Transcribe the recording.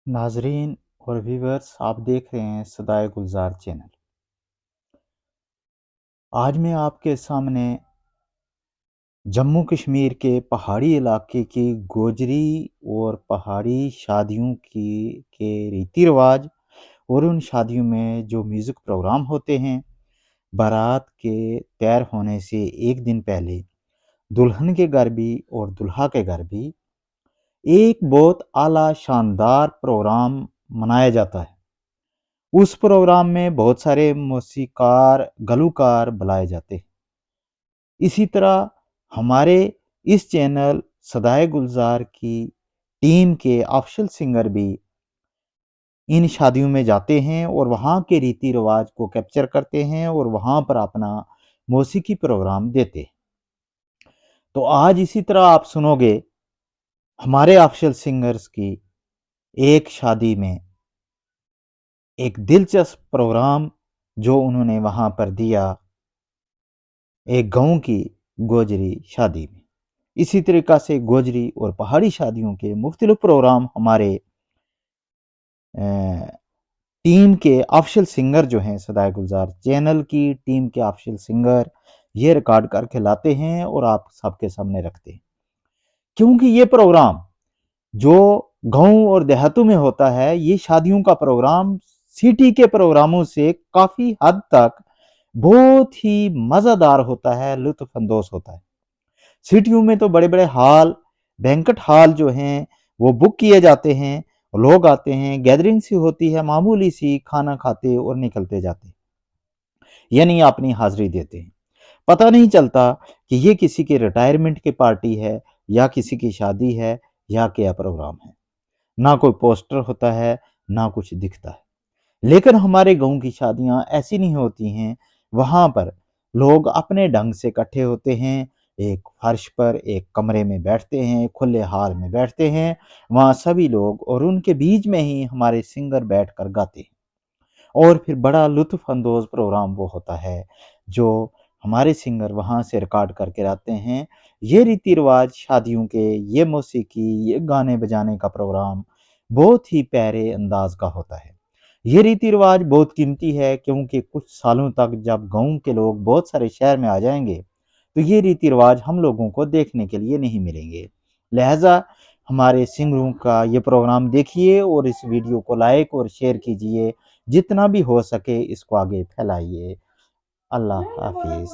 नाजरीन और व्यूवर्स, आप देख रहे हैं सदाए गुलजार चैनल। आज मैं आपके सामने जम्मू कश्मीर के पहाड़ी इलाके की गोजरी और पहाड़ी शादियों की के रीति रिवाज और उन शादियों में जो म्यूज़िक प्रोग्राम होते हैं, बारात के तैयार होने से एक दिन पहले दुल्हन के घर भी और दुल्हा के घर भी एक बहुत आला शानदार प्रोग्राम मनाया जाता है। उस प्रोग्राम में बहुत सारे मौसीकार, गलूकार बुलाए जाते हैं। इसी तरह हमारे इस चैनल सदाए गुलजार की टीम के ऑफिशियल सिंगर भी इन शादियों में जाते हैं और वहाँ के रीति रिवाज को कैप्चर करते हैं और वहाँ पर अपना मौसीकी प्रोग्राम देते हैं। तो आज इसी तरह आप सुनोगे हमारे ऑफिशियल सिंगर्स की एक शादी में एक दिलचस्प प्रोग्राम जो उन्होंने वहाँ पर दिया, एक गाँव की गोजरी शादी में। इसी तरीक़ा से गोजरी और पहाड़ी शादियों के मुख्तलिफ प्रोग्राम हमारे टीम के ऑफिशियल सिंगर जो हैं, सदाए गुलजार चैनल की टीम के ऑफिशियल सिंगर ये रिकॉर्ड करके लाते हैं और आप सबके सामने रखते हैं। क्योंकि ये प्रोग्राम जो गाँव और देहातों में होता है, ये शादियों का प्रोग्राम सिटी के प्रोग्रामों से काफ़ी हद तक बहुत ही मज़ेदार होता है, लुत्फ़ अंदोज़ होता है। सिटियों में तो बड़े-बड़े हॉल, बैंक्वेट हॉल जो हैं, वो बुक किए जाते हैं, लोग आते हैं, गैदरिंग सी होती है, मामूली सी, खाना खाते और निकलते जाते हैं, यानी अपनी हाज़िरी देते हैं। पता नहीं चलता कि ये किसी की रिटायरमेंट की पार्टी है या किसी की शादी है या क्या प्रोग्राम है। ना कोई पोस्टर होता है, ना कुछ दिखता है। लेकिन हमारे गाँव की शादियाँ ऐसी नहीं होती हैं। वहाँ पर लोग अपने ढंग से इकट्ठे होते हैं, एक फर्श पर एक कमरे में बैठते हैं, खुले हॉल में बैठते हैं। वहाँ सभी लोग और उनके बीच में ही हमारे सिंगर बैठकर गाते हैं और फिर बड़ा लुत्फ़ अंदोज़ प्रोग्राम वो होता है, जो हमारे सिंगर वहाँ से रिकॉर्ड करके लाते हैं। ये रीति-रिवाज शादियों के, ये मौसीकी, ये गाने बजाने का प्रोग्राम बहुत ही प्यारे अंदाज़ का होता है। ये रीति-रिवाज बहुत कीमती है क्योंकि कुछ सालों तक जब गाँव के लोग बहुत सारे शहर में आ जाएँगे, तो ये रीति-रिवाज हम लोगों को देखने के लिए नहीं मिलेंगे। लिहाज़ा हमारे सिंगरों का ये प्रोग्राम देखिए और इस वीडियो को लाइक और शेयर कीजिए। जितना भी हो सके इसको आगे फैलाइए। अल्लाह हाफ़िज़।